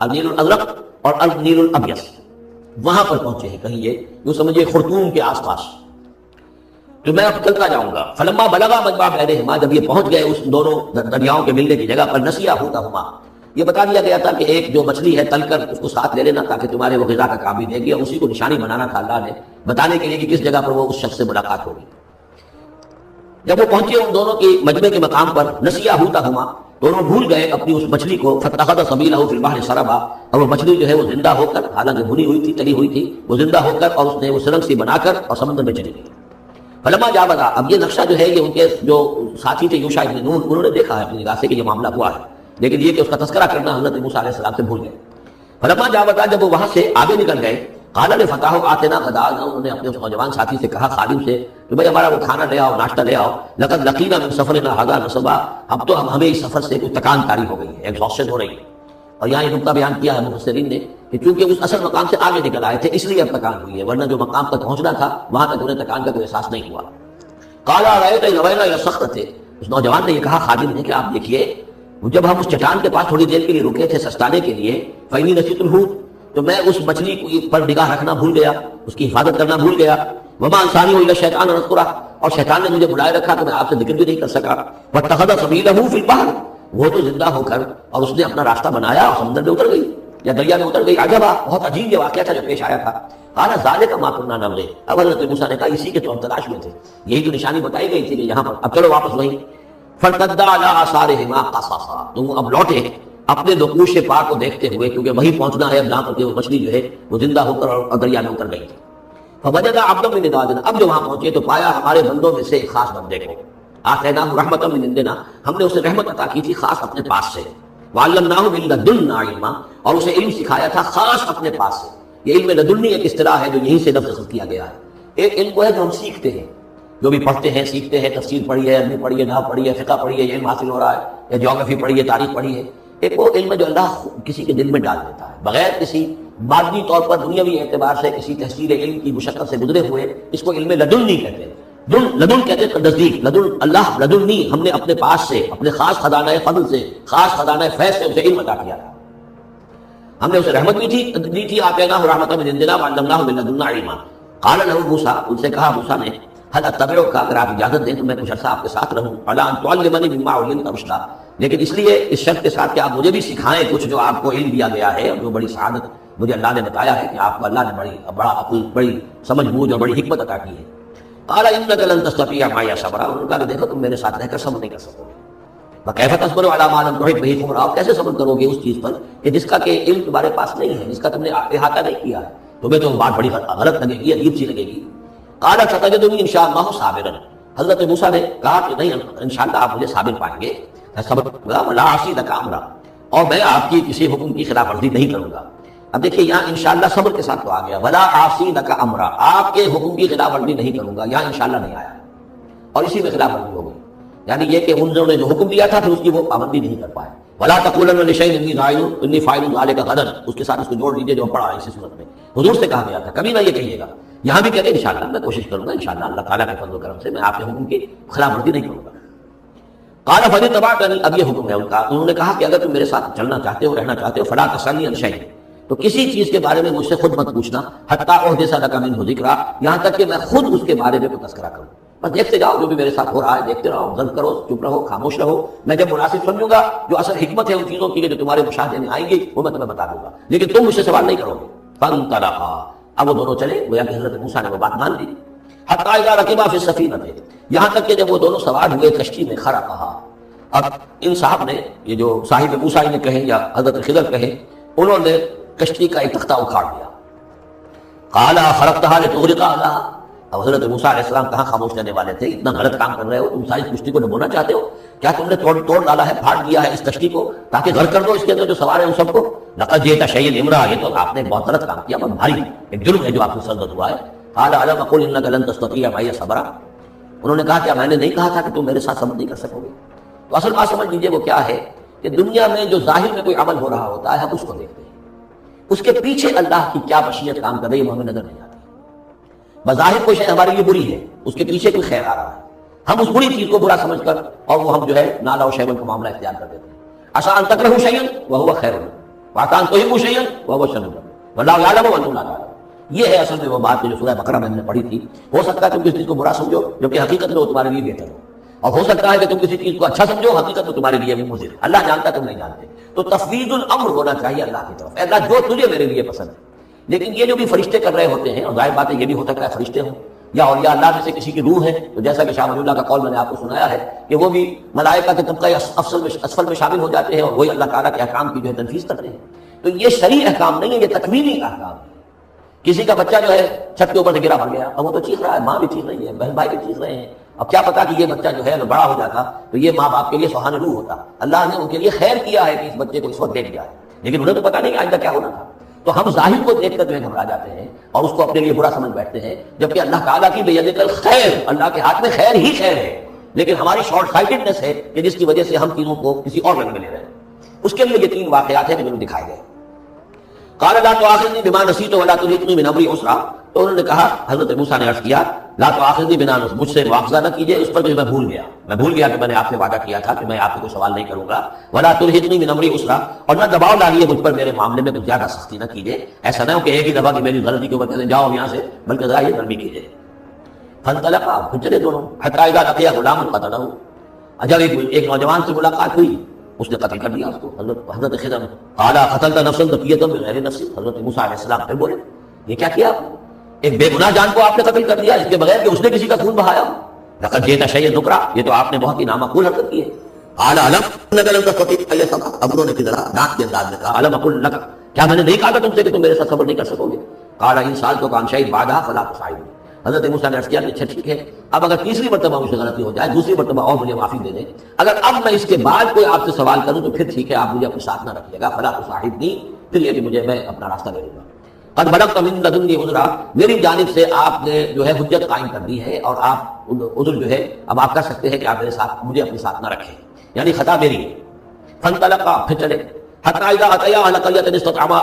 النیل الازرق اور النیل الابیض، وہاں پر پہنچے ہیں، کہیں یہ یوں سمجھے خرطوم کے آس پاس، تو میں اب چلتا جاؤں گا۔ فلما بلغا مجمع بینہما، جب یہ پہنچ گئے اس دونوں دریاؤں کے ملنے کی جگہ پر، نسیا حوتہما، یہ بتا دیا گیا تھا کہ ایک جو مچھلی ہے تل کر اس کو ساتھ لے لینا تاکہ تمہارے وہ غذا کا کام بھی دے گی، اور اسی کو نشانی بنانا تھا اللہ نے بتانے کے لیے کہ کس جگہ پر وہ اس شخص سے ملاقات ہوگی۔ جب وہ پہنچے ان دونوں کی مجمع کے مقام پر، نسیا حوتہما، دونوں بھول گئے اپنی اس مچھلی کو، فاتخذ سبیلہ فی البحر سربا، اور وہ مچھلی جو ہے وہ زندہ ہو کر، حالانکہ بھنی ہوئی تھی، تلی ہوئی تھی، وہ زندہ ہو کر اور اس نے وہ سرنگ سی بنا کر اور سمندر میں چلی گئی۔ فلما جاوزا، اب یہ نقشہ جو ہے یہ ان کے جو ساتھی تھے یوشع بن نون، انہوں نے دیکھا ہے اپنی نگاہ سے کہ یہ معاملہ ہوا ہے، لیکن یہ کہ اس کا تذکرہ کرنا حضرت موسیٰ علیہ السلام سے بھول گئے۔ فلما جاوزا، جب وہ وہاں سے آگے نکل گئے، قال لفتاه آتنا غداءنا، انہوں نے اپنے اس نوجوان ساتھی سے کہا، خادم سے، کہ بھائی ہمارا وہ کھانا لے آؤ، ناشتہ لے آؤ، لقد لقینا من سفرنا هذا نصبا، اب تو ہمیں اس سفر سے کوئی تکان طاری ہو گئی ہے، ایگزاسشن ہو رہی ہے۔ اور یہاں یہ نقطہ بیان کیا ہے مفسرین نے کہ چونکہ اس اصل مقام سے آگے نکل آئے تھے اس لیے اب تکان ہوئی ہے، ورنہ جو مقام تک پہنچنا تھا وہاں تک انہیں تکان کا کوئی احساس نہیں ہوا۔ قال رأيت لوينا الى الصخرة، اس نوجوان نے یہ کہا خادم نے کہ آپ دیکھیے، جب ہم اس چٹان کے پاس تھوڑی دیر کے لیے رکے تھے سستانے کے لیے، فإني نسيت الحوت، تو میں اس مچھلی پر نگاہ رکھنا بھول گیا، اس کی حفاظت کرنا بھول گیا، وما انسانی الا الشیطان ان اذکرہ، اور شیطان نے مجھے بلائے رکھا کہ میں آپ سے ذکر بھی نہیں کر سکا۔ واتخذ سبیلہ فی البحر، وہ تو زندہ ہو کر اور اس نے اپنا راستہ بنایا اور سمندر میں اتر گئی یا دریا میں اتر گئی۔ عجبا، بہت عجیب یہ واقعہ تھا جو پیش آیا تھا۔ قال ذلک ما کنا نبغی، اب حضرت موسیٰ نے کہا اسی کے تو ہم تلاش میں تھے، یہی تو نشانی بتائی گئی تھی کہ یہاں پر، اب چلو واپس وہیں۔ فارتدا علی آثارہما قصصا، تو وہ اب لوٹے اپنے نقوش پاک کو دیکھتے ہوئے، کیونکہ وہی پہنچنا ہے اب جہاں پر وہ مچھلی جو ہے وہ زندہ ہو کر اور دریا میں اتر گئی تھی۔ فوجد عبدا من عبادنا، اب جو وہاں پہنچے تو پایا ہمارے بندوں میں سے ایک خاص بندے کو، آتیناہ رحمۃ من عندنا، ہم نے اسے رحمت عطا کی تھی خاص اپنے پاس سے، وعلمناہ من لدنا علما، اور اسے علم سکھایا تھا خاص اپنے پاس سے۔ یہ علم لدنی ایک اصطلاح ہے جو یہیں سے لفظ کیا گیا ہے۔ ایک علم وہ ہے جو ہم سیکھتے ہیں، جو بھی پڑھتے ہیں سیکھتے ہیں، تفسیر پڑھی ہے، عربی پڑھی ہے، نحو پڑھی ہے، فقہ پڑھی ہے، یہ علم حاصل ہو رہا ہے، یا جیوگرافی پڑھی ہے، تاریخ پڑھی ہے۔ ایک وہ علم ہے جو اللہ کسی کے دل میں ڈال دیتا ہے بغیر کسی مادی طور پر دنیاوی اعتبار سے کسی تحصیل علم کی مشقت سے گزرے ہوئے، اس کو علم لدنی کہتے ہیں۔ لدن کہتے ہیں نزدیک، لدن اللہ لدنی، ہم نے اپنے پاس سے، اپنے خاص خزانہ فضل سے، خاص خزانہ فیض سے اسے علم عطا کیا تھا، ہم نے اسے رحمت بھی دی تھی، آتیناہ رحمۃ من عندنا وعلمناہ من لدنا علما۔ قال له موسیٰ، ان سے کہا موسیٰ نے، حل اتبعک، اگر آپ اجازت دیں تو میں کچھ عرصہ آپ کے ساتھ رہوں، علی ان تعلمنی مما علمت رشدا، لیکن اس لیے اس شرط کے ساتھ کہ آپ مجھے بھی سکھائیں کچھ جو آپ کو علم دیا گیا ہے، اور جو بڑی سعادت مجھے اللہ نے بتایا ہے کہ آپ کو اللہ نے بڑا عقل، بڑی سمجھ بوجھ اور بڑی حکمت عطا کی ہے۔ قال انک لن تستطیع معی صبرا، انہوں نے کہا کہ دیکھو تم میرے ساتھ رہ کر صبر نہیں کر سکو گے، وکیف تصبر علی ما لم تحط بہ خبرا، کیسے صبر کرو گے اس چیز پر کہ جس کا کہ علم تمہارے پاس نہیں ہے، جس کا تم نے احاطہ نہیں کیا ہے، تمہیں تو بات بڑی غلط لگے گی، عجیب سی لگے گی۔ قال ستجدنی ان شاء اللہ صابرا، حضرت موسیٰ نے کہا کہ نہیں انشاءاللہ آپ مجھے صابر پائیں گے، صبر ولا اعصی لک امرا، اور میں آپ کی کسی حکم کی خلاف ورزی نہیں کروں گا۔ اب دیکھیے یہاں انشاءاللہ صبر کے ساتھ تو آ گیا، ولا اعصی لک امرا، آپ کے حکم کی خلاف ورزی نہیں کروں گا، یہاں انشاءاللہ نہیں آیا، اور اسی میں خلاف ورزی ہو گئی، یعنی یہ کہ انہوں نے جو حکم دیا تھا پھر اس کی وہ پابندی نہیں کر پائے۔ ولا تقولن لشیء انی فاعل ذلک غدا، اس کے ساتھ اس کو جوڑ لیجیے جو پڑھا ہے اسی صورت میں، حضور سے کہا گیا تھا کبھی نہ یہ کہیے گا، یہاں بھی کہتے ہیں انشاءاللہ میں کوشش کروں گا، انشاءاللہ اللہ تعالیٰ کے فضل و کرم سے میں آپ کے حکم کی خلاف ورزی نہیں کروں گا۔ قال فإن اتبعتنی، اب یہ حکم ہے ان کا، انہوں نے کہا کہ اگر تم میرے ساتھ چلنا چاہتے ہو، رہنا چاہتے ہو، فلا تسألنی عن شیء، تو کسی چیز کے بارے میں مجھ سے خود مت پوچھنا، حتی احدث لک منہ ذکرا، یہاں تک کہ میں خود اس کے بارے میں کوئی تذکرہ کروں، بس دیکھتے جاؤ جو بھی میرے ساتھ ہو رہا ہے، دیکھتے رہو، غلط کرو، چپ رہو، خاموش رہو، میں جب مناسب سمجھوں گا جو اصل حکمت ہے ان چیزوں کی جو تمہارے مشاہدے میں آئیں گی وہ میں تمہیں بتا دوں گا، لیکن تم مجھ سے سوال نہیں کرو گے۔ فانطلقا، اب وہ دونوں چلے، گویا کہ حضرت موسیٰ نے وہ بات مان لی، حتی اذا رکبا فی السفینہ، یہاں تک کہ جب وہ دونوں سوار ہوئے کشتی میں، خرقھا، اب ان صاحب نے، یہ جو صاحب موسیٰ نے کہیں یا حضرت خضر کہیں، انہوں نے کشتی کا ایک تختہ اکھاڑ دیا۔ قال خرقتھا لتغرق اہلھا، اب حضرت موسیٰ علیہ السلام کہاں خاموش رہنے والے تھے، اتنا غلط کام کر رہے ہو تم، ساری کشتی کو ڈبونا چاہتے ہو، کیا تم نے توڑ ڈالا ہے، پھاڑ دیا ہے اس کشتی کو تاکہ غرق کر دو اس کے اندر جو سوار ہیں ان سب کو؟ لقد جئت شیئا امرا، یہ تو آپ نے بہت غلط کام کیا، بہت بھاری ایک جرم ہے جو آپ سے سرزد ہوا ہے۔ قال الم اقل انک لن تستطیع معی صبرا، انہوں نے کہا کیا میں نے نہیں کہا تھا کہ تم میرے ساتھ صبر نہیں کر سکو گے؟ تو اصل بات سمجھ لیجیے وہ کیا ہے کہ دنیا میں جو ظاہر میں کوئی عمل ہو رہا ہوتا ہے ہم اس کو دیکھتے ہیں، اس کے پیچھے اللہ کی کیا مشیت کام کر رہی ہے وہ ہمیں نظر نہیں آتی۔ بظاہر کوئی شے ہمارے لیے بری ہے، اس کے پیچھے کوئی خیر آ رہا ہے، ہم اس بری چیز کو برا سمجھ کر اور وہ ہم جو ہے نالا و شیون کا معاملہ اختیار کر دیتے ہیں۔ عسیٰ ان تکرہوا شیئا وہو خیر لکم وَأَنْ تُحِبُّوا شَيْئًا وَهُوَ شَرٌّ لَكُمْ وَاللَّهُ يَعْلَمُ وَأَنْتُمْ لَا تَعْلَمُونَ. یہ ہے اصل میں وہ بات جو سورہ بقرہ میں ہم نے پڑھی تھی. ہو سکتا ہے تم کسی چیز کو برا سمجھو جبکہ حقیقت میں وہ تمہارے لیے بہتر ہو، اور ہو سکتا ہے کہ تم کسی چیز کو اچھا سمجھو، حقیقت میں تمہارے لیے بھی مضر. اللہ جانتا تم نہیں جانتے. تو تفویض الامر ہونا چاہیے اللہ کی طرف. اللہ جو تجھے میرے لیے پسند ہے. لیکن یہ جو بھی فرشتے کر رہے ہوتے ہیں، اور ظاہر بات ہے یہ بھی ہو سکتا ہے فرشتے ہوں یا اولیاء اللہ میں سے کسی کی روح ہے، تو جیسا کہ شاہ ولی اللہ کا قول میں نے آپ کو سنایا ہے کہ وہ بھی ملائکہ کے طبقہ اسفل میں شامل ہو جاتے ہیں اور وہی اللہ تعالیٰ کے احکام کی جو ہے تنفیذ کرتے ہیں. تو یہ شرعی احکام نہیں ہے، یہ تکوینی احکام ہے. کسی کا بچہ جو ہے چھت کے اوپر سے گرا پڑ گیا، اب وہ تو چیخ رہا ہے، ماں بھی چیخ رہی ہے، بہن بھائی بھی چیخ رہے ہیں. اب کیا پتا کہ یہ بچہ جو ہے اگر بڑا ہو جاتا تو یہ ماں باپ کے لیے سبحان روح ہوتا. اللہ نے ان کے لیے خیر کیا ہے کہ اس بچے کو اس وقت دیکھ جائے، لیکن انہیں تو پتا نہیں کہ آئندہ کیا ہونا تھا. تو ہم ظاہر کو دیکھ کر جو ہے گھبرا جاتے ہیں اور اس کو اپنے لیے برا سمجھ بیٹھتے ہیں، جبکہ اللہ تعالیٰ کی بیدک الخیر، اللہ کے ہاتھ میں خیر ہی خیر ہے. لیکن ہماری شارٹ سائٹڈنس ہے کہ جس کی وجہ سے ہم چیزوں کو کسی اور رنگ میں لے رہے ہیں. اس کے لیے یہ 3 واقعات ہیں جو انہوں نے دکھائے گئے. قال لا تؤاخذني بما نسيت ولا ترهقني من امري عسرا. تو انہوں نے کہا، حضرت موسیٰ نے عرض کیا لا تؤاخذني بما نسيت، مجھ سے مواخذہ نہ کیجیے اس پر کہ میں بھول گیا کہ میں نے آپ سے وعدہ کیا تھا کہ میں آپ سے کوئی سوال نہیں کروں گا. ولا ترهقني من امري عسرا، اور نہ دباؤ ڈالیے مجھ پر میرے معاملے میں کچھ زیادہ سختی نہ کیجیے. ایسا نہ ہو کہ ایک ہی دفعہ کی میری غلطی کے اوپر کہتے ہیں جاؤ یہاں سے، بلکہ ذرا یہ نرمی کیجیے. فانطلقا، پھر چلے دونوں. حتی اذا لقيا غلاما قتله، جب ایک نوجوان سے ملاقات ہوئی اس نے قتل کر دیا اس کو. حضرت خضر قال قتلت نفسا زکیۃ بغیر نفس. حضرت موسیٰ علیہ السلام پھر بولے یہ کیا کیا آپ نے؟ ایک بے گناہ جان کو آپ نے قتل کر دیا اس کے بغیر کہ اس نے کسی کا خون بہایا. لقد جئت شیئا نکرا، یہ تو آپ نے بہت ہی نامعقول حرکت کی ہے. قال الم انک لن تستطيع معي صبرا، اب انہوں نے کس طرح ڈانٹ کے انداز میں کہا الم اقل لک، کیا میں نے نہیں کہا تھا تم سے کہ تم میرے ساتھ صبر نہیں کر سکو گے؟ قال ان سالتک عن شيء بعدها فلا تصاحبني. حضرت موسیٰ نے عرض کیا کہ اچھا ٹھیک ہے، اب اگر تیسری مرتبہ مجھ سے غلطی ہو جائے، دوسری مرتبہ اور مجھے معافی دے دیں، اگر اب میں اس کے بعد کوئی آپ سے سوال کروں تو پھر ٹھیک ہے، آپ مجھے اپنے ساتھ نہ رکھیے گا. فلا تصاحبنی، پھر یہ کہ مجھے میں اپنا راستہ لے لوں گا. قد بلغت من لدنی عذرا، میری جانب سے آپ نے جو ہے حجت قائم کر دی ہے اور آپ عذر جو ہے اب آپ کر سکتے ہیں کہ آپ میرے ساتھ مجھے اپنے ساتھ نہ رکھیں، یعنی خطا میری ہے. فانطلقا، پھر چلے. حتی اذا اتیا اہل قریۃ استطعما